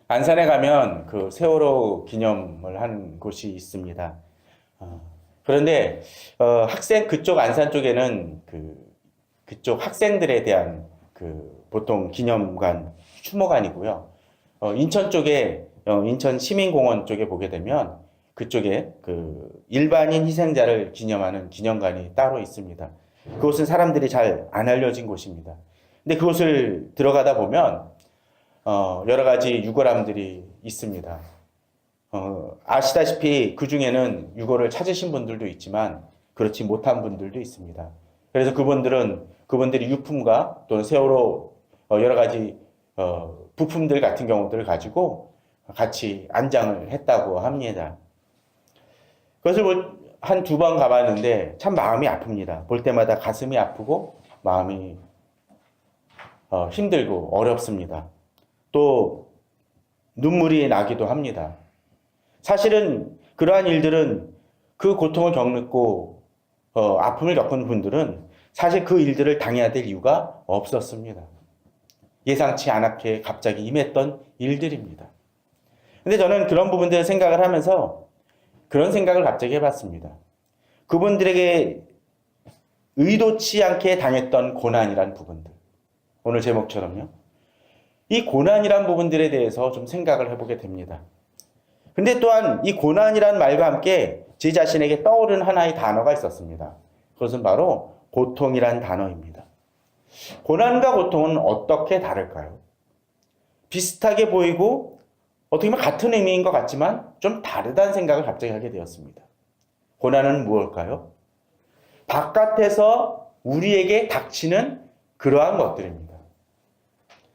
안산에 가면 그 세월호 기념을 한 곳이 있습니다. 그런데 학생 그쪽 안산 쪽에는 그쪽 학생들에 대한 보통 기념관, 추모관이고요. 인천 쪽에 인천 시민공원 쪽에 보게 되면 그쪽에 일반인 희생자를 기념하는 기념관이 따로 있습니다. 그곳은 사람들이 잘 안 알려진 곳입니다. 근데 그곳을 들어가다 보면 여러 가지 유골함들이 있습니다. 아시다시피 그 중에는 유골을 찾으신 분들도 있지만 그렇지 못한 분들도 있습니다. 그래서 그분들이 유품과 또는 세월호 여러 가지 부품들 같은 경우들을 가지고 같이 안장을 했다고 합니다. 그것을 한 두 번 가봤는데 참 마음이 아픕니다. 볼 때마다 가슴이 아프고 마음이 힘들고 어렵습니다. 또 눈물이 나기도 합니다. 사실은 그러한 일들은 그 고통을 겪고 아픔을 겪은 분들은 사실 그 일들을 당해야 될 이유가 없었습니다. 예상치 않게 갑자기 임했던 일들입니다. 근데 저는 그런 부분들을 생각을 하면서 그런 생각을 갑자기 해봤습니다. 그분들에게 의도치 않게 당했던 고난이란 부분들. 오늘 제목처럼요. 이 고난이란 부분들에 대해서 좀 생각을 해보게 됩니다. 근데 또한 이 고난이란 말과 함께 제 자신에게 떠오른 하나의 단어가 있었습니다. 그것은 바로 고통이란 단어입니다. 고난과 고통은 어떻게 다를까요? 비슷하게 보이고 어떻게 보면 같은 의미인 것 같지만 좀 다르다는 생각을 갑자기 하게 되었습니다. 고난은 무엇일까요? 바깥에서 우리에게 닥치는 그러한 것들입니다.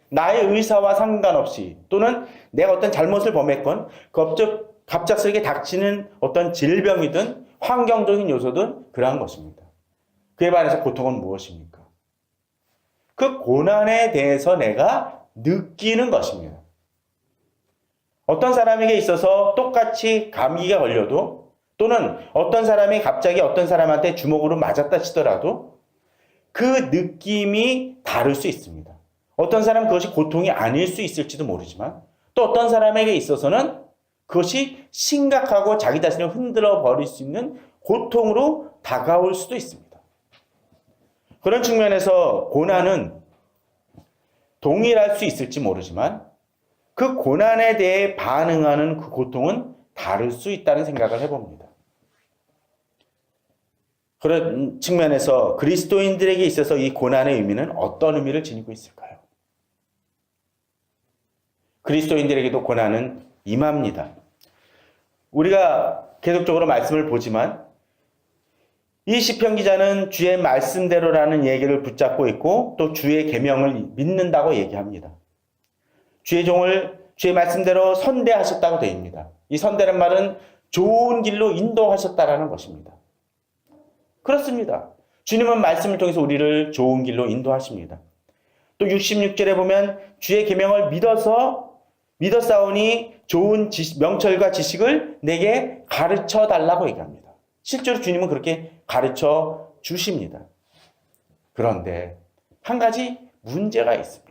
나의 의사와 상관없이 또는 내가 어떤 잘못을 범했건 갑작스럽게 닥치는 어떤 질병이든 환경적인 요소든 그러한 것입니다. 그에 반해서 고통은 무엇입니까? 그 고난에 대해서 내가 느끼는 것입니다. 어떤 사람에게 있어서 똑같이 감기가 걸려도 또는 어떤 사람이 갑자기 어떤 사람한테 주먹으로 맞았다 치더라도 그 느낌이 다를 수 있습니다. 어떤 사람은 그것이 고통이 아닐 수 있을지도 모르지만 또 어떤 사람에게 있어서는 그것이 심각하고 자기 자신을 흔들어 버릴 수 있는 고통으로 다가올 수도 있습니다. 그런 측면에서 고난은 동일할 수 있을지 모르지만 그 고난에 대해 반응하는 그 고통은 다를 수 있다는 생각을 해봅니다. 그런 측면에서 그리스도인들에게 있어서 이 고난의 의미는 어떤 의미를 지니고 있을까요? 그리스도인들에게도 고난은 임합니다. 우리가 계속적으로 말씀을 보지만 이 시편 기자는 주의 말씀대로라는 얘기를 붙잡고 있고 또 주의 계명을 믿는다고 얘기합니다. 주의 종을 주의 말씀대로 선대하셨다고 되어 있습니다. 이 선대란 말은 좋은 길로 인도하셨다라는 것입니다. 그렇습니다. 주님은 말씀을 통해서 우리를 좋은 길로 인도하십니다. 또 66절에 보면 주의 계명을 믿었사오니 좋은 명철과 지식을 내게 가르쳐 달라고 얘기합니다. 실제로 주님은 그렇게 가르쳐 주십니다. 그런데 한 가지 문제가 있습니다.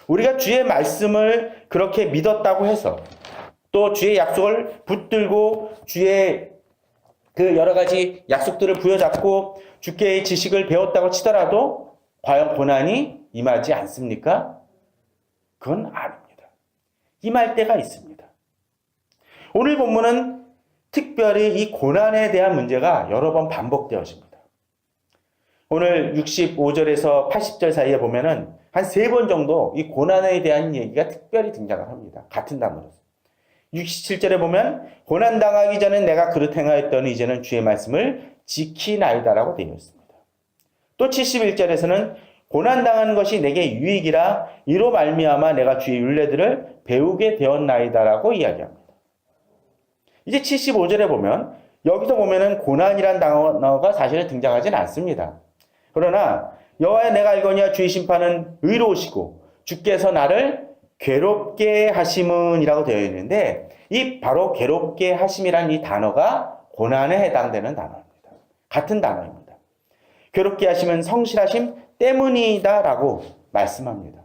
우리가 주의 말씀을 그렇게 믿었다고 해서 또 주의 약속을 붙들고 주의 그 여러 가지 약속들을 부여잡고 주께의 지식을 배웠다고 치더라도 과연 고난이 임하지 않습니까? 그건 아닙니다. 임할 때가 있습니다. 오늘 본문은 특별히 이 고난에 대한 문제가 여러 번 반복되어집니다. 오늘 65절에서 80절 사이에 보면은 한 3번 정도 이 고난에 대한 얘기가 특별히 등장을 합니다. 같은 단어로서. 67절에 보면 고난당하기 전에 내가 그릇 행하였더니 이제는 주의 말씀을 지키나이다라고 되어 있습니다. 또 71절에서는 고난당하는 것이 내게 유익이라 이로 말미암아 내가 주의 율례들을 배우게 되었나이다라고 이야기합니다. 이제 75절에 보면 여기서 보면은 고난이란 단어가 사실은 등장하지는 않습니다. 그러나 여호와여 내가 알거니와 주의 심판은 의로우시고 주께서 나를 괴롭게 하심은이라고 되어 있는데 이 바로 괴롭게 하심이란 이 단어가 고난에 해당되는 단어입니다. 같은 단어입니다. 괴롭게 하심은 성실하심 때문이다라고 말씀합니다.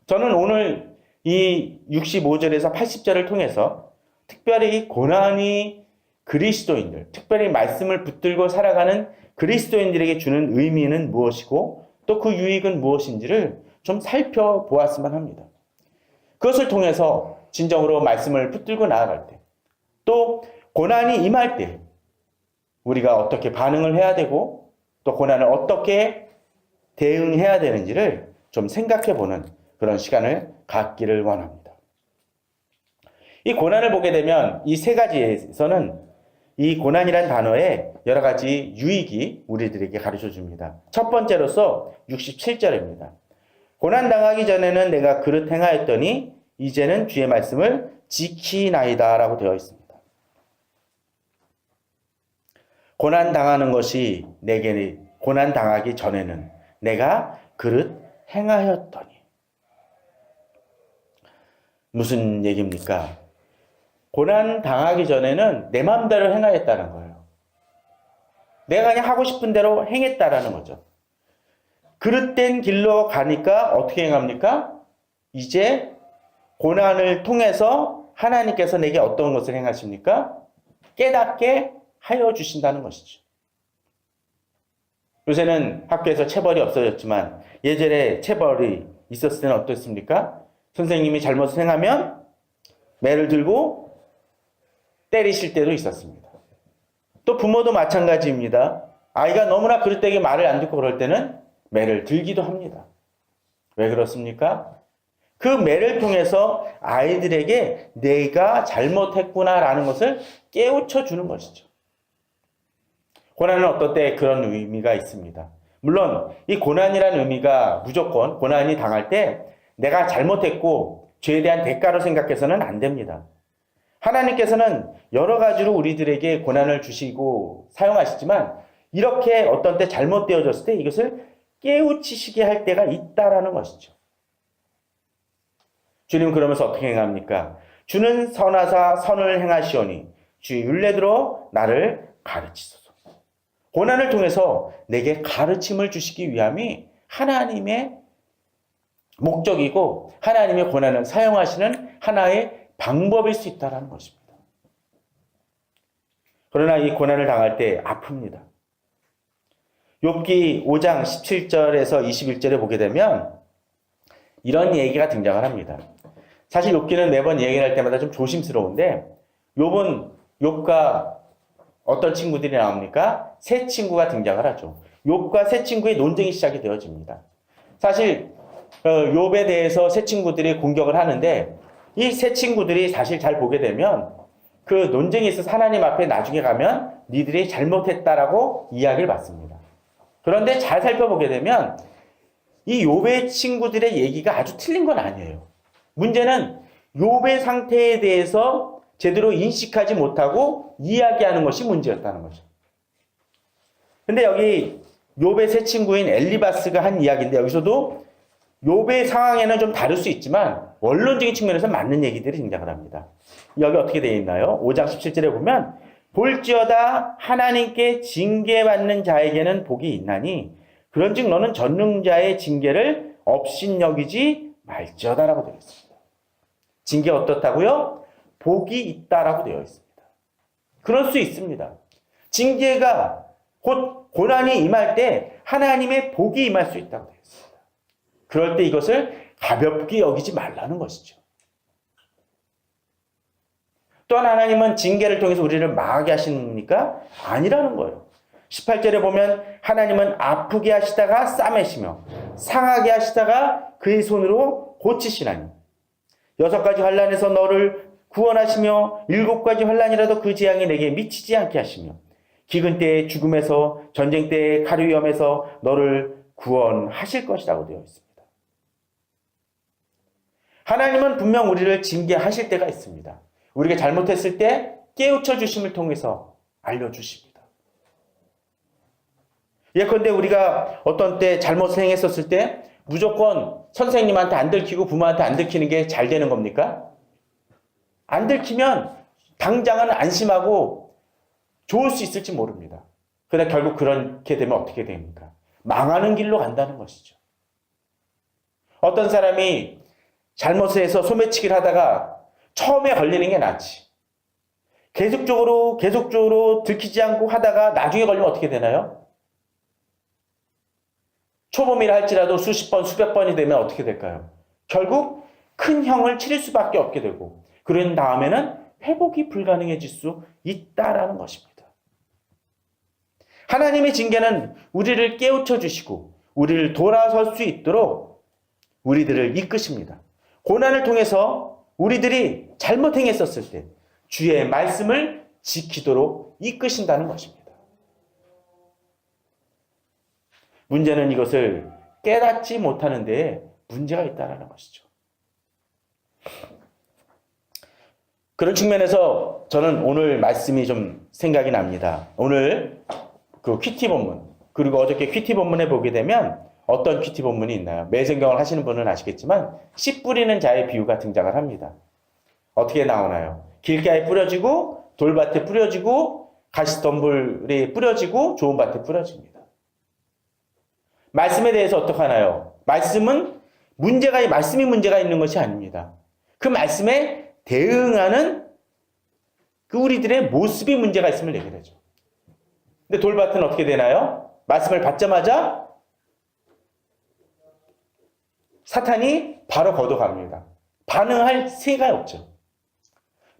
저는 오늘 이 65절에서 80절을 통해서 특별히 고난이 그리스도인들, 특별히 말씀을 붙들고 살아가는 그리스도인들에게 주는 의미는 무엇이고 또 그 유익은 무엇인지를 좀 살펴보았으면 합니다. 그것을 통해서 진정으로 말씀을 붙들고 나아갈 때, 또 고난이 임할 때 우리가 어떻게 반응을 해야 되고 또 고난을 어떻게 대응해야 되는지를 좀 생각해보는 그런 시간을 갖기를 원합니다. 이 고난을 보게 되면 이 세 가지에서는 이 고난이란 단어에 여러 가지 유익이 우리들에게 가르쳐 줍니다. 첫 번째로서 67절입니다. 고난 당하기 전에는 내가 그릇 행하였더니 이제는 주의 말씀을 지키나이다 라고 되어 있습니다. 고난 당하는 것이 내게 고난 당하기 전에는 내가 그릇 행하였더니 무슨 얘기입니까? 고난 당하기 전에는 내 마음대로 행하였다는 거예요. 내가 그냥 하고 싶은 대로 행했다라는 거죠. 그릇된 길로 가니까 어떻게 행합니까? 이제 고난을 통해서 하나님께서 내게 어떤 것을 행하십니까? 깨닫게 하여 주신다는 것이죠. 요새는 학교에서 체벌이 없어졌지만 예전에 체벌이 있었을 때는 어떻습니까? 선생님이 잘못을 행하면 매를 들고 때리실 때도 있었습니다. 또 부모도 마찬가지입니다. 아이가 너무나 그릇되게 말을 안 듣고 그럴 때는 매를 들기도 합니다. 왜 그렇습니까? 그 매를 통해서 아이들에게 내가 잘못했구나라는 것을 깨우쳐 주는 것이죠. 고난은 어떤 때 그런 의미가 있습니다. 물론 이 고난이라는 의미가 무조건 고난이 당할 때 내가 잘못했고 죄에 대한 대가로 생각해서는 안 됩니다. 하나님께서는 여러 가지로 우리들에게 고난을 주시고 사용하시지만 이렇게 어떤 때 잘못되어졌을 때 이것을 깨우치시게 할 때가 있다라는 것이죠. 주님 그러면서 어떻게 행합니까? 주는 선하사 선을 행하시오니 주의 율례대로 나를 가르치소서. 고난을 통해서 내게 가르침을 주시기 위함이 하나님의 목적이고 하나님의 고난을 사용하시는 하나의 방법일 수 있다는 것입니다. 그러나 이 고난을 당할 때 아픕니다. 욥기 5장 17절에서 21절에 보게 되면 이런 얘기가 등장을 합니다. 사실 욥기는 매번 얘기를 할 때마다 좀 조심스러운데 욥과 어떤 친구들이 나옵니까? 세 친구가 등장을 하죠. 욥과 세 친구의 논쟁이 시작이 되어집니다. 사실 욥에 대해서 세 친구들이 공격을 하는데 이 세 친구들이 사실 잘 보게 되면 그 논쟁에 있어서 하나님 앞에 나중에 가면 니들이 잘못했다라고 이야기를 받습니다. 그런데 잘 살펴보게 되면 이 욥의 친구들의 얘기가 아주 틀린 건 아니에요. 문제는 욥의 상태에 대해서 제대로 인식하지 못하고 이야기하는 것이 문제였다는 거죠. 근데 여기 욥의 세 친구인 엘리바스가 한 이야기인데 여기서도 욥의 상황에는 좀 다를 수 있지만 원론적인 측면에서 맞는 얘기들이 등장을 합니다. 여기 어떻게 되어 있나요? 5장 17절에 보면 볼지어다 하나님께 징계받는 자에게는 복이 있나니 그런즉 너는 전능자의 징계를 업신여기지 말지어다라고 되어 있습니다. 징계 어떻다고요? 복이 있다라고 되어 있습니다. 그럴 수 있습니다. 징계가 곧 고난이 임할 때 하나님의 복이 임할 수 있다고 되어 있습니다. 그럴 때 이것을 가볍게 여기지 말라는 것이죠. 또한 하나님은 징계를 통해서 우리를 망하게 하십니까? 아니라는 거예요. 18절에 보면 하나님은 아프게 하시다가 싸매시며 상하게 하시다가 그의 손으로 고치시나니 6가지 환난에서 너를 구원하시며 7가지 환난이라도 그 재앙이 내게 미치지 않게 하시며 기근 때의 죽음에서 전쟁 때의 칼 위험에서 너를 구원하실 것이라고 되어 있습니다. 하나님은 분명 우리를 징계하실 때가 있습니다. 우리가 잘못했을 때 깨우쳐 주심을 통해서 알려주십니다. 예컨대 우리가 어떤 때 잘못을 행했었을 때 무조건 선생님한테 안 들키고 부모한테 안 들키는 게 잘 되는 겁니까? 안 들키면 당장은 안심하고 좋을 수 있을지 모릅니다. 그러나 결국 그렇게 되면 어떻게 됩니까? 망하는 길로 간다는 것이죠. 어떤 사람이 잘못을 해서 소매치기를 하다가 처음에 걸리는 게 낫지. 계속적으로 들키지 않고 하다가 나중에 걸리면 어떻게 되나요? 초범이라 할지라도 수십 번, 수백 번이 되면 어떻게 될까요? 결국 큰 형을 치를 수밖에 없게 되고, 그런 다음에는 회복이 불가능해질 수 있다라는 것입니다. 하나님의 징계는 우리를 깨우쳐 주시고 우리를 돌아설 수 있도록 우리들을 이끄십니다. 고난을 통해서 우리들이 잘못 행했었을 때 주의 말씀을 지키도록 이끄신다는 것입니다. 문제는 이것을 깨닫지 못하는 데에 문제가 있다는 것이죠. 그런 측면에서 저는 오늘 말씀이 좀 생각이 납니다. 오늘 그 큐티 본문, 그리고 어저께 큐티 본문에 보게 되면 어떤 큐티 본문이 있나요? 매생경을 하시는 분은 아시겠지만 씨 뿌리는 자의 비유가 등장을 합니다. 어떻게 나오나요? 길가에 뿌려지고 돌밭에 뿌려지고 가시덤불에 뿌려지고 좋은 밭에 뿌려집니다. 말씀에 대해서 어떻게 하나요? 말씀이 문제가 있는 것이 아닙니다. 그 말씀에 대응하는 그 우리들의 모습이 문제가 있음을 얘기를 하죠. 근데 돌밭은 어떻게 되나요? 말씀을 받자마자 사탄이 바로 걷어갑니다. 반응할 새가 없죠.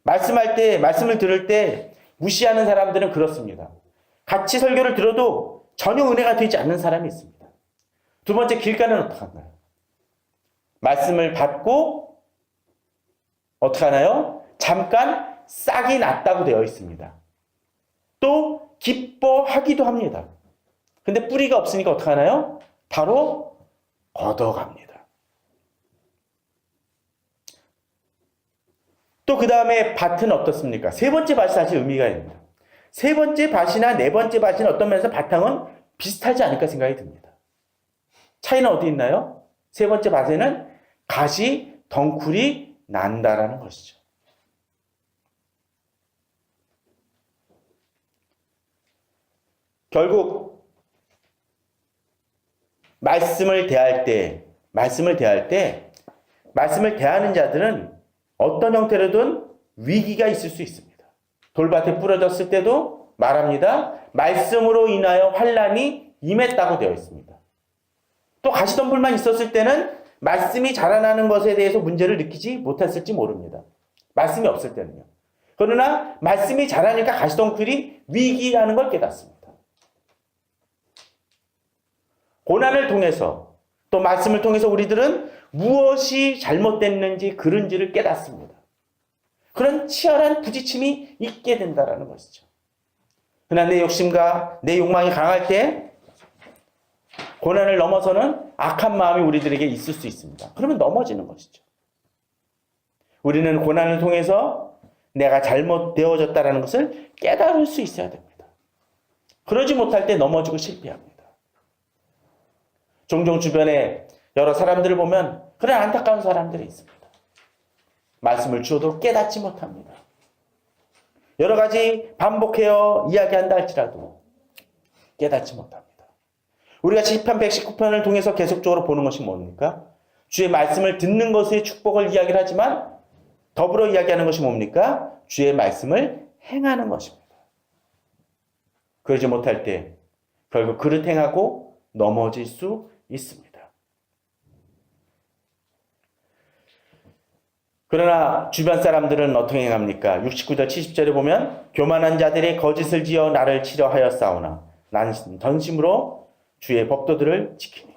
말씀을 들을 때 무시하는 사람들은 그렇습니다. 같이 설교를 들어도 전혀 은혜가 되지 않는 사람이 있습니다. 두 번째, 길가는 어떻게 하나요? 말씀을 받고 어떻게 하나요? 잠깐 싹이 났다고 되어 있습니다. 또 기뻐하기도 합니다. 근데 뿌리가 없으니까 어떻게 하나요? 바로 걷어갑니다. 또 그 다음에 밭은 어떻습니까? 세 번째 밭이 사실 의미가 있습니다. 세 번째 밭이나 네 번째 밭은 어떤 면에서 바탕은 비슷하지 않을까 생각이 듭니다. 차이는 어디 있나요? 세 번째 밭에는 가시, 덩쿨이 난다라는 것이죠. 결국 말씀을 대하는 자들은 어떤 형태로든 위기가 있을 수 있습니다. 돌밭에 뿌려졌을 때도 말합니다. 말씀으로 인하여 환난이 임했다고 되어 있습니다. 또 가시덤불만 있었을 때는 말씀이 자라나는 것에 대해서 문제를 느끼지 못했을지 모릅니다. 말씀이 없을 때는요. 그러나 말씀이 자라니까 가시덤불이 위기라는 걸 깨닫습니다. 고난을 통해서 또 말씀을 통해서 우리들은 무엇이 잘못됐는지 그런지를 깨닫습니다. 그런 치열한 부딪힘이 있게 된다는 것이죠. 그러나 내 욕심과 내 욕망이 강할 때 고난을 넘어서는 악한 마음이 우리들에게 있을 수 있습니다. 그러면 넘어지는 것이죠. 우리는 고난을 통해서 내가 잘못되어졌다는 것을 깨달을 수 있어야 됩니다. 그러지 못할 때 넘어지고 실패합니다. 종종 주변에 여러 사람들을 보면 그런 안타까운 사람들이 있습니다. 말씀을 주어도 깨닫지 못합니다. 여러 가지 반복해서 이야기한다 할지라도 깨닫지 못합니다. 우리가 시편 119편을 통해서 계속적으로 보는 것이 뭡니까? 주의 말씀을 듣는 것의 축복을 이야기를 하지만 더불어 이야기하는 것이 뭡니까? 주의 말씀을 행하는 것입니다. 그러지 못할 때 결국 그릇 행하고 넘어질 수 있습니다. 그러나 주변 사람들은 어떻게 행합니까? 69절 70절에 보면 교만한 자들이 거짓을 지어 나를 치려 하였사오나 나는 전심으로 주의 법도들을 지킵니다.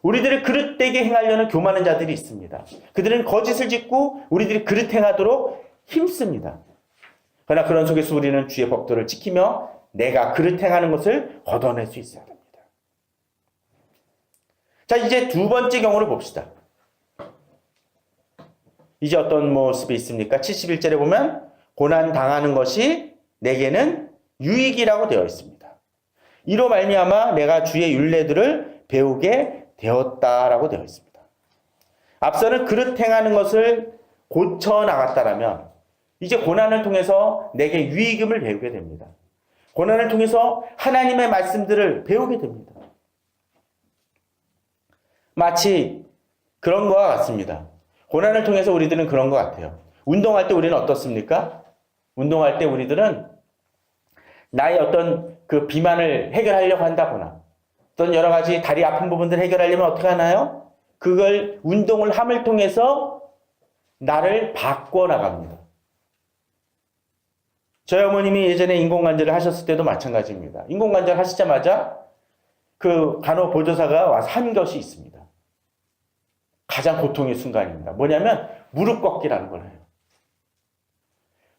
우리들을 그릇되게 행하려는 교만한 자들이 있습니다. 그들은 거짓을 짓고 우리들이 그릇 행하도록 힘씁니다. 그러나 그런 속에서 우리는 주의 법도를 지키며 내가 그릇 행하는 것을 걷어낼 수 있어야 됩니다. 자, 이제 두 번째 경우를 봅시다. 이제 어떤 모습이 있습니까? 71절에 보면 고난 당하는 것이 내게는 유익이라고 되어 있습니다. 이로 말미암아 내가 주의 율례들을 배우게 되었다라고 되어 있습니다. 앞서는 그릇 행하는 것을 고쳐 나갔다라면 이제 고난을 통해서 내게 유익임을 배우게 됩니다. 고난을 통해서 하나님의 말씀들을 배우게 됩니다. 마치 그런 것과 같습니다. 고난을 통해서 우리들은 그런 것 같아요. 운동할 때 우리는 어떻습니까? 운동할 때 우리들은 나의 어떤 그 비만을 해결하려고 한다거나 어떤 여러 가지 다리 아픈 부분들을 해결하려면 어떻게 하나요? 그걸 운동을 함을 통해서 나를 바꿔나갑니다. 저희 어머님이 예전에 인공관절을 하셨을 때도 마찬가지입니다. 인공관절 하시자마자 그 간호보조사가 와서 한 것이 있습니다. 가장 고통의 순간입니다. 뭐냐면 무릎 꺾기라는 걸 해요.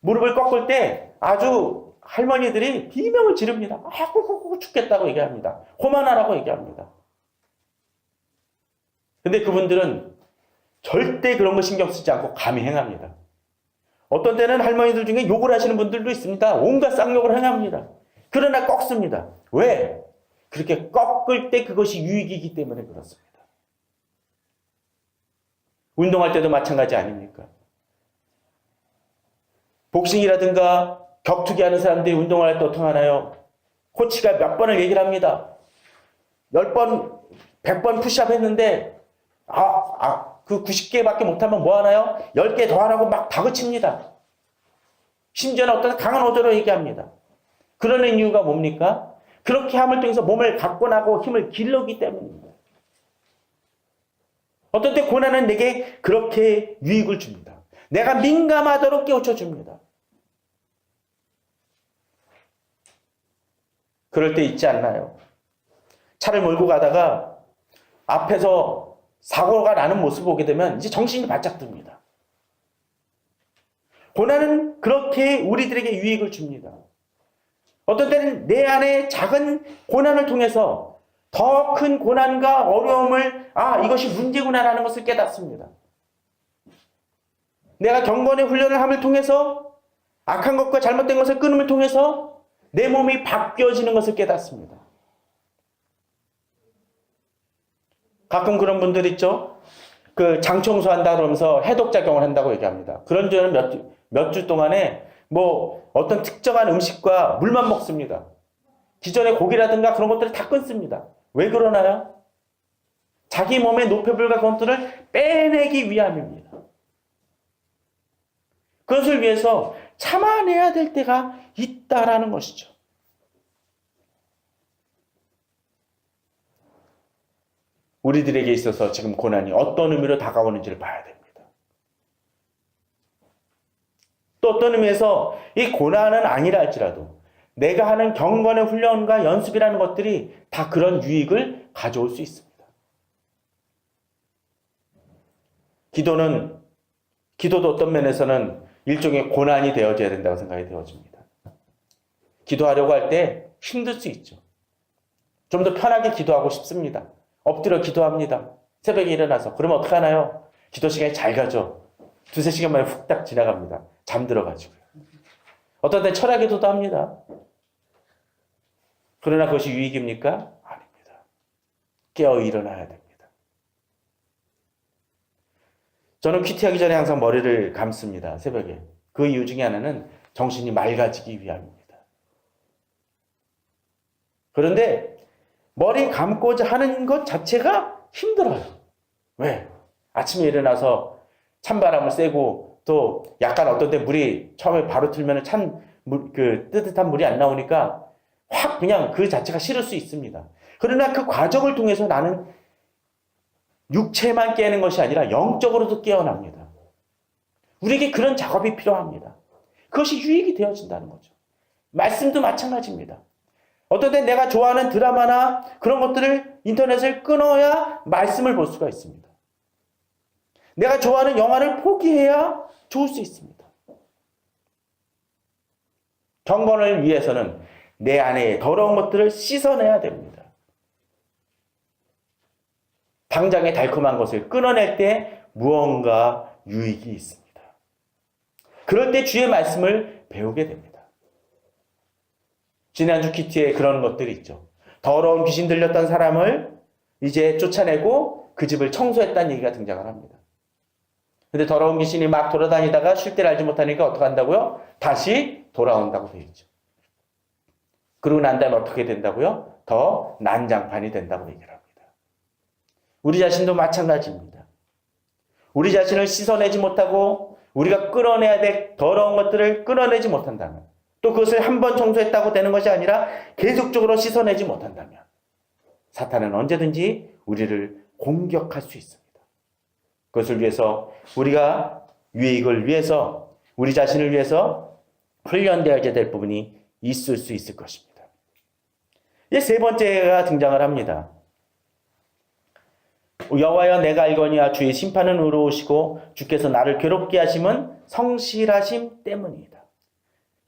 무릎을 꺾을 때 아주 할머니들이 비명을 지릅니다. 아이고 죽겠다고 얘기합니다. 그만하라고 얘기합니다. 근데 그분들은 절대 그런 거 신경 쓰지 않고 감히 행합니다. 어떤 때는 할머니들 중에 욕을 하시는 분들도 있습니다. 온갖 쌍욕을 행합니다. 그러나 꺾습니다. 왜? 그렇게 꺾을 때 그것이 유익이기 때문에 그렇습니다. 운동할 때도 마찬가지 아닙니까? 복싱이라든가 격투기 하는 사람들이 운동을 할 때 어떻게 하나요? 코치가 몇 번을 얘기를 합니다. 10번, 100번 푸시업 했는데 그 90개밖에 못하면 뭐 하나요? 10개 더 하라고 막 다그칩니다. 심지어는 어떤 강한 어조로 얘기합니다. 그러는 이유가 뭡니까? 그렇게 함을 통해서 몸을 갖고 나고 힘을 길러기 때문입니다. 어떤 때 고난은 내게 그렇게 유익을 줍니다. 내가 민감하도록 깨우쳐줍니다. 그럴 때 있지 않나요? 차를 몰고 가다가 앞에서 사고가 나는 모습을 보게 되면 이제 정신이 바짝 듭니다. 고난은 그렇게 우리들에게 유익을 줍니다. 어떤 때는 내 안에 작은 고난을 통해서 더 큰 고난과 어려움을 이것이 문제구나라는 것을 깨닫습니다. 내가 경건의 훈련을 함을 통해서 악한 것과 잘못된 것을 끊음을 통해서 내 몸이 바뀌어지는 것을 깨닫습니다. 가끔 그런 분들 있죠. 그 장 청소한다 그러면서 해독작용을 한다고 얘기합니다. 그런 저는 몇 주 동안에 뭐 어떤 특정한 음식과 물만 먹습니다. 기존의 고기라든가 그런 것들을 다 끊습니다. 왜 그러나요? 자기 몸의 노폐물과 그런 것들을 빼내기 위함입니다. 그것을 위해서 참아내야 될 때가 있다라는 것이죠. 우리들에게 있어서 지금 고난이 어떤 의미로 다가오는지를 봐야 됩니다. 또 어떤 의미에서 이 고난은 아니라 할지라도 내가 하는 경건의 훈련과 연습이라는 것들이 다 그런 유익을 가져올 수 있습니다. 기도도 어떤 면에서는 일종의 고난이 되어져야 된다고 생각이 되어집니다. 기도하려고 할 때 힘들 수 있죠. 좀 더 편하게 기도하고 싶습니다. 엎드려 기도합니다. 새벽에 일어나서. 그러면 어떻게 하나요? 기도 시간이 잘 가죠. 2-3시간 만에 훅 딱 지나갑니다. 잠들어가지고요. 어떤 때 철학 기도도 합니다. 그러나 그것이 유익입니까? 아닙니다. 깨어 일어나야 됩니다. 저는 큐티하기 전에 항상 머리를 감습니다. 새벽에. 그 이유 중에 하나는 정신이 맑아지기 위함입니다. 그런데 머리 감고자 하는 것 자체가 힘들어요. 왜? 아침에 일어나서 찬바람을 쐬고 또 약간 어떤 때 물이 처음에 바로 틀면 뜨뜻한 물이 안 나오니까 확 그냥 그 자체가 싫을 수 있습니다. 그러나 그 과정을 통해서 나는 육체만 깨는 것이 아니라 영적으로도 깨어납니다. 우리에게 그런 작업이 필요합니다. 그것이 유익이 되어진다는 거죠. 말씀도 마찬가지입니다. 어떤 때 내가 좋아하는 드라마나 그런 것들을 인터넷을 끊어야 말씀을 볼 수가 있습니다. 내가 좋아하는 영화를 포기해야 좋을 수 있습니다. 경건을 위해서는 내 안에 더러운 것들을 씻어내야 됩니다. 당장의 달콤한 것을 끊어낼 때 무언가 유익이 있습니다. 그럴 때 주의 말씀을 배우게 됩니다. 지난주 큐티에 그런 것들이 있죠. 더러운 귀신 들렸던 사람을 이제 쫓아내고 그 집을 청소했다는 얘기가 등장을 합니다. 근데 더러운 귀신이 막 돌아다니다가 쉴 때를 알지 못하니까 어떻게 한다고요? 다시 돌아온다고 되어 있죠. 그러고 난 다음에 어떻게 된다고요? 더 난장판이 된다고 얘기를 합니다. 우리 자신도 마찬가지입니다. 우리 자신을 씻어내지 못하고 우리가 끌어내야 될 더러운 것들을 끌어내지 못한다면, 또 그것을 한 번 청소했다고 되는 것이 아니라 계속적으로 씻어내지 못한다면 사탄은 언제든지 우리를 공격할 수 있습니다. 그것을 위해서 우리가 유익을 위해서, 우리 자신을 위해서 훈련되어야 될 부분이 있을 수 있을 것입니다. 이제 세 번째가 등장을 합니다. 여호와여 내가 알거니와 주의 심판은 의로우시고 주께서 나를 괴롭게 하심은 성실하심 때문이다.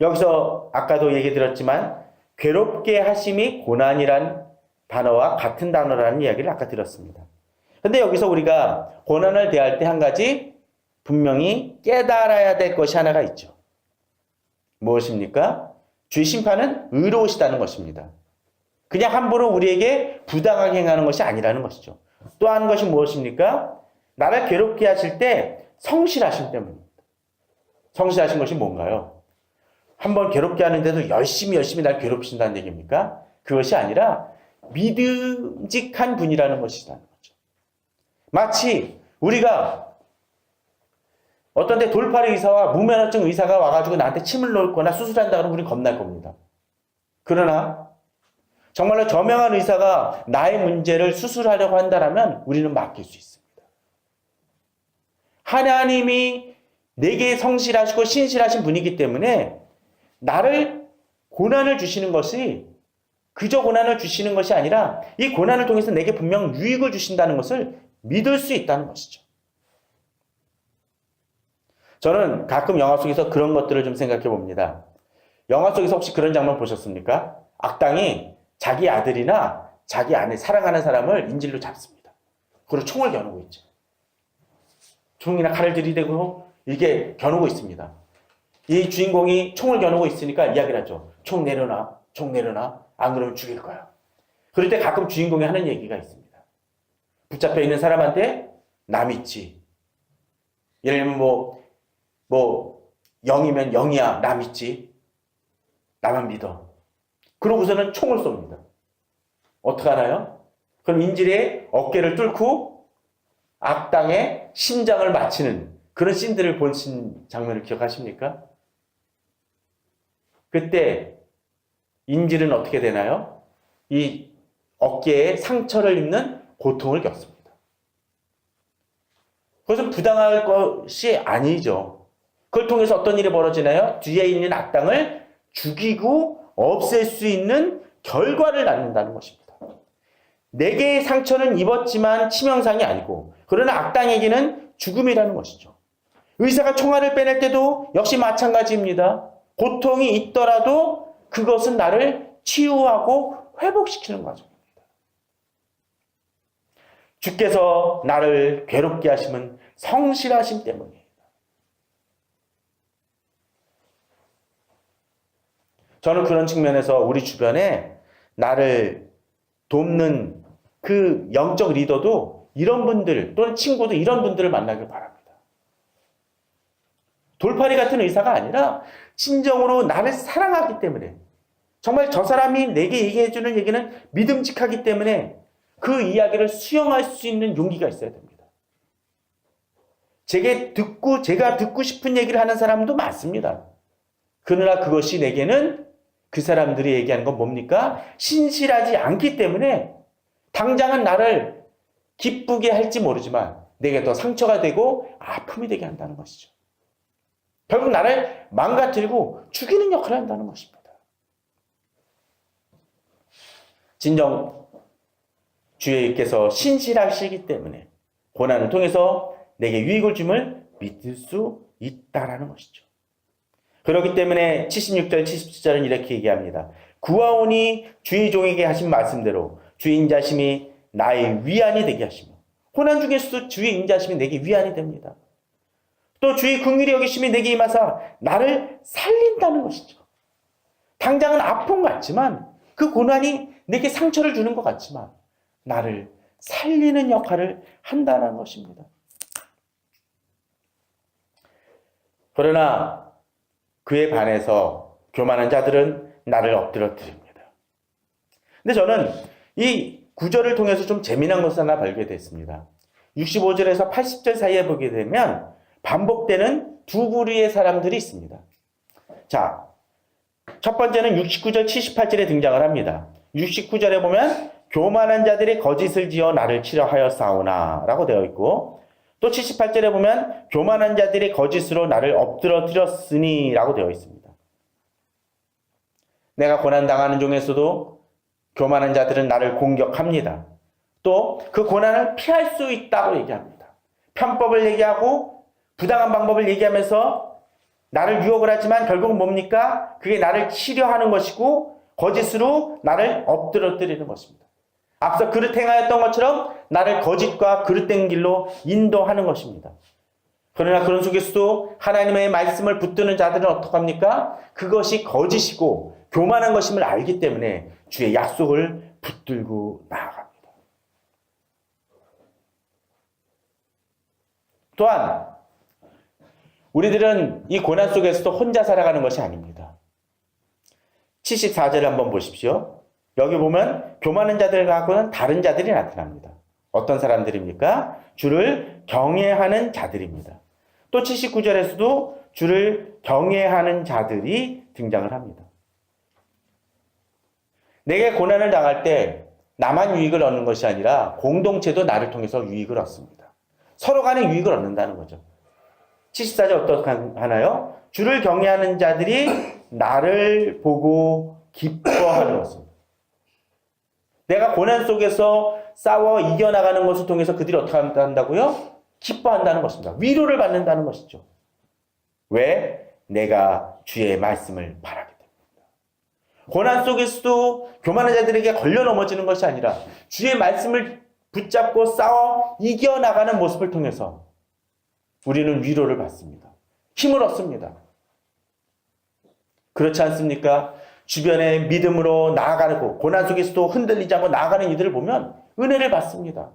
여기서 아까도 얘기 들었지만 괴롭게 하심이 고난이란 단어와 같은 단어라는 이야기를 아까 들었습니다. 근데 여기서 우리가 고난을 대할 때 한 가지 분명히 깨달아야 될 것이 하나가 있죠. 무엇입니까? 주의 심판은 의로우시다는 것입니다. 그냥 함부로 우리에게 부당하게 행하는 것이 아니라는 것이죠. 또 하는 것이 무엇입니까? 나를 괴롭게 하실 때 성실하심 때문입니다. 성실하신 것이 뭔가요? 한번 괴롭게 하는데도 열심히 날 괴롭히신다는 얘기입니까? 그것이 아니라 믿음직한 분이라는 것이라는 거죠. 마치 우리가 어떤 데 돌팔이 의사와 무면허증 의사가 와가지고 나한테 침을 놓거나 수술한다 그러면 우리는 겁날 겁니다. 그러나 정말로 저명한 의사가 나의 문제를 수술하려고 한다면 우리는 맡길 수 있습니다. 하나님이 내게 성실하시고 신실하신 분이기 때문에 나를 고난을 주시는 것이 그저 고난을 주시는 것이 아니라 이 고난을 통해서 내게 분명 유익을 주신다는 것을 믿을 수 있다는 것이죠. 저는 가끔 영화 속에서 그런 것들을 좀 생각해 봅니다. 영화 속에서 혹시 그런 장면 보셨습니까? 악당이 자기 아들이나 자기 아내 사랑하는 사람을 인질로 잡습니다. 그리고 총을 겨누고 있죠. 총이나 칼을 들이대고 이게 겨누고 있습니다. 이 주인공이 총을 겨누고 있으니까 이야기를 하죠. 총 내려놔, 총 내려놔. 안 그러면 죽일 거야. 그럴 때 가끔 주인공이 하는 얘기가 있습니다. 붙잡혀 있는 사람한테 나 믿지. 예를 들면 뭐 0이면 0이야. 나 믿지. 나만 믿어. 그러고서는 총을 쏩니다. 어떻게 하나요? 그럼 인질의 어깨를 뚫고 악당의 심장을 맞히는 그런 씬들을 보신 장면을 기억하십니까? 그때 인질은 어떻게 되나요? 이 어깨에 상처를 입는 고통을 겪습니다. 그것은 부당할 것이 아니죠. 그걸 통해서 어떤 일이 벌어지나요? 뒤에 있는 악당을 죽이고 없앨 수 있는 결과를 낳는다는 것입니다. 내게 상처는 입었지만 치명상이 아니고, 그러나 악당에게는 죽음이라는 것이죠. 의사가 총알을 빼낼 때도 역시 마찬가지입니다. 고통이 있더라도 그것은 나를 치유하고 회복시키는 과정입니다. 주께서 나를 괴롭게 하심은 성실하심 때문이에요. 저는 그런 측면에서 우리 주변에 나를 돕는 그 영적 리더도 이런 분들 또는 친구도 이런 분들을 만나길 바랍니다. 돌팔이 같은 의사가 아니라 진정으로 나를 사랑하기 때문에, 정말 저 사람이 내게 얘기해주는 얘기는 믿음직하기 때문에 그 이야기를 수용할 수 있는 용기가 있어야 됩니다. 제가 듣고 싶은 얘기를 하는 사람도 많습니다. 그러나 그것이 내게는 그 사람들이 얘기하는 건 뭡니까? 신실하지 않기 때문에 당장은 나를 기쁘게 할지 모르지만 내게 더 상처가 되고 아픔이 되게 한다는 것이죠. 결국 나를 망가뜨리고 죽이는 역할을 한다는 것입니다. 진정 주께서 신실하시기 때문에 고난을 통해서 내게 유익을 줌을 믿을 수 있다라는 것이죠. 그렇기 때문에 76절, 77절은 이렇게 얘기합니다. 구하오니 주의 종에게 하신 말씀대로 주의 인자심이 나의 위안이 되게 하시며, 고난 중에서도 주의 인자심이 내게 위안이 됩니다. 또 주의 긍휼히 여기심이 내게 임하사 나를 살린다는 것이죠. 당장은 아픔 같지만, 그 고난이 내게 상처를 주는 것 같지만 나를 살리는 역할을 한다는 것입니다. 그러나 그에 반해서 교만한 자들은 나를 엎드러뜨립니다. 근데 저는 이 구절을 통해서 좀 재미난 것을 하나 발견됐습니다. 65절에서 80절 사이에 보게 되면 반복되는 두 부류의 사람들이 있습니다. 자, 첫 번째는 69절, 78절에 등장을 합니다. 69절에 보면 교만한 자들이 거짓을 지어 나를 치려하여 싸우나 라고 되어 있고, 또 78절에 보면 교만한 자들이 거짓으로 나를 엎드러뜨렸으니 라고 되어 있습니다. 내가 고난당하는 중에서도 교만한 자들은 나를 공격합니다. 또 그 고난을 피할 수 있다고 얘기합니다. 편법을 얘기하고 부당한 방법을 얘기하면서 나를 유혹을 하지만 결국은 뭡니까? 그게 나를 치려하는 것이고 거짓으로 나를 엎드러뜨리는 것입니다. 앞서 그릇 행하였던 것처럼 나를 거짓과 그릇된 길로 인도하는 것입니다. 그러나 그런 속에서도 하나님의 말씀을 붙드는 자들은 어떡합니까? 그것이 거짓이고 교만한 것임을 알기 때문에 주의 약속을 붙들고 나아갑니다. 또한 우리들은 이 고난 속에서도 혼자 살아가는 것이 아닙니다. 74절을 한번 보십시오. 여기 보면 교만한 자들하고는 다른 자들이 나타납니다. 어떤 사람들입니까? 주를 경외하는 자들입니다. 또 79절에서도 주를 경외하는 자들이 등장을 합니다. 내게 고난을 당할 때 나만 유익을 얻는 것이 아니라 공동체도 나를 통해서 유익을 얻습니다. 서로 간에 유익을 얻는다는 거죠. 74절 어떻게 하나요? 주를 경외하는 자들이 나를 보고 기뻐하는 것입니다. 내가 고난 속에서 싸워 이겨나가는 것을 통해서 그들이 어떻게 한다고요? 기뻐한다는 것입니다. 위로를 받는다는 것이죠. 왜? 내가 주의 말씀을 바라게 됩니다. 고난 속에서도 교만한 자들에게 걸려 넘어지는 것이 아니라 주의 말씀을 붙잡고 싸워 이겨나가는 모습을 통해서 우리는 위로를 받습니다. 힘을 얻습니다. 그렇지 않습니까? 주변에 믿음으로 나아가고 고난 속에서도 흔들리지 않고 나아가는 이들을 보면 은혜를 받습니다.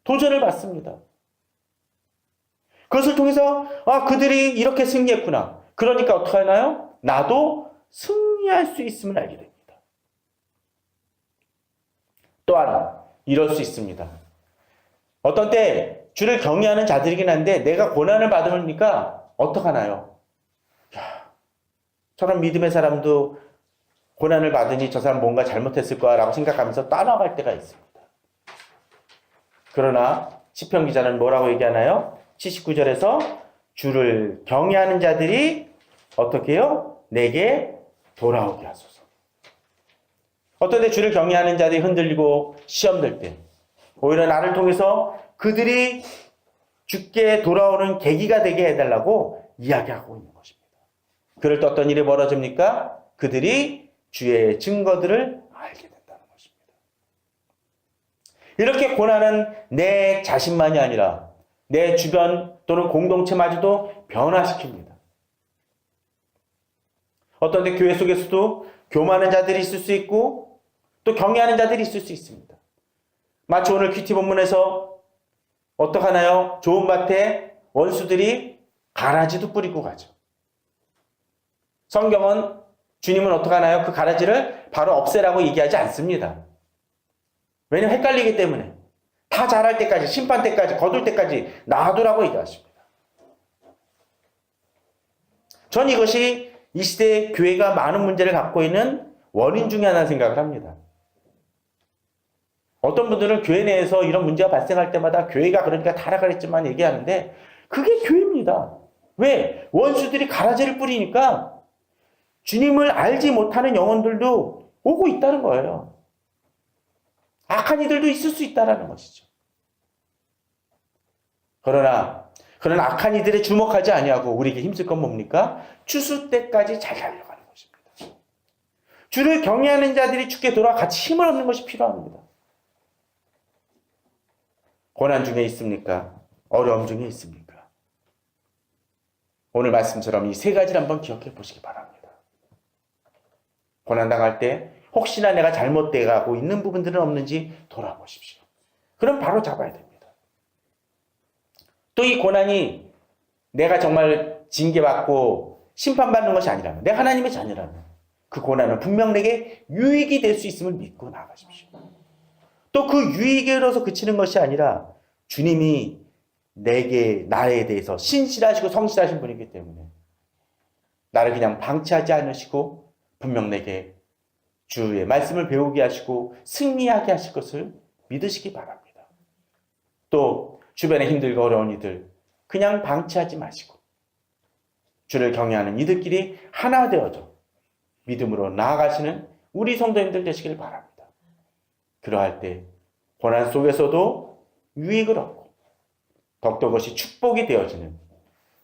도전을 받습니다. 그것을 통해서 그들이 이렇게 승리했구나. 그러니까 어떻게 하나요? 나도 승리할 수 있음을 알게 됩니다. 또한 이럴 수 있습니다. 어떤 때 주를 경외하는 자들이긴 한데 내가 고난을 받으니까 어떡하나요? 저런 믿음의 사람도 고난을 받으니 저 사람 뭔가 잘못했을 거라고 생각하면서 떠나갈 때가 있습니다. 그러나 시편 기자는 뭐라고 얘기하나요? 79절에서 주를 경외하는 자들이 어떻게 해요? 내게 돌아오게 하소서. 어떤 때 주를 경외하는 자들이 흔들리고 시험될 때 오히려 나를 통해서 그들이 주께 돌아오는 계기가 되게 해달라고 이야기하고 있는 것입니다. 그럴 때 어떤 일이 벌어집니까? 그들이 주의 증거들을 알게 된다는 것입니다. 이렇게 고난은 내 자신만이 아니라 내 주변 또는 공동체마저도 변화시킵니다. 어떤 때 교회 속에서도 교만한 자들이 있을 수 있고 또 경외하는 자들이 있을 수 있습니다. 마치 오늘 큐티 본문에서 어떡하나요? 좋은 밭에 원수들이 가라지도 뿌리고 가죠. 성경은 주님은 어떡하나요? 그 가라지를 바로 없애라고 얘기하지 않습니다. 왜냐하면 헷갈리기 때문에 다 자랄 때까지 심판 때까지 거둘 때까지 놔두라고 얘기하십니다. 전 이것이 이 시대의 교회가 많은 문제를 갖고 있는 원인 중에 하나 생각을 합니다. 어떤 분들은 교회 내에서 이런 문제가 발생할 때마다 교회가 그러니까 타락을 얘기하는데 그게 교회입니다. 왜? 원수들이 가라지를 뿌리니까 주님을 알지 못하는 영혼들도 오고 있다는 거예요. 악한 이들도 있을 수 있다는 것이죠. 그러나 악한 이들에 주목하지 아니하고 우리에게 힘쓸 건 뭡니까? 추수 때까지 잘 달려가는 것입니다. 주를 경외하는 자들이 주께 돌아와 같이 힘을 얻는 것이 필요합니다. 고난 중에 있습니까? 어려움 중에 있습니까? 오늘 말씀처럼 이 세 가지를 한번 기억해 보시기 바랍니다. 고난당할 때 혹시나 내가 잘못돼 가고 있는 부분들은 없는지 돌아보십시오. 그럼 바로 잡아야 됩니다. 또 이 고난이 내가 정말 징계받고 심판받는 것이 아니라면 내가 하나님의 자녀라면 그 고난은 분명 내게 유익이 될 수 있음을 믿고 나가십시오. 또 그 유익으로서 그치는 것이 아니라 주님이 나에 대해서 신실하시고 성실하신 분이기 때문에 나를 그냥 방치하지 않으시고 분명 내게 주의 말씀을 배우게 하시고 승리하게 하실 것을 믿으시기 바랍니다. 또 주변에 힘들고 어려운 이들 그냥 방치하지 마시고 주를 경외하는 이들끼리 하나 되어져 믿음으로 나아가시는 우리 성도님들 되시길 바랍니다. 그러할 때 고난 속에서도 유익을 얻고 더욱더 그것이 축복이 되어지는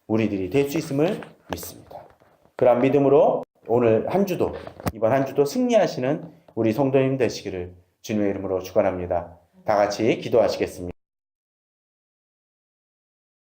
우리들이 될 수 있음을 믿습니다. 그런 믿음으로 오늘 한 주도 이번 한 주도 승리하시는 우리 성도님 되시기를 주님의 이름으로 축원합니다. 다 같이 기도하시겠습니다.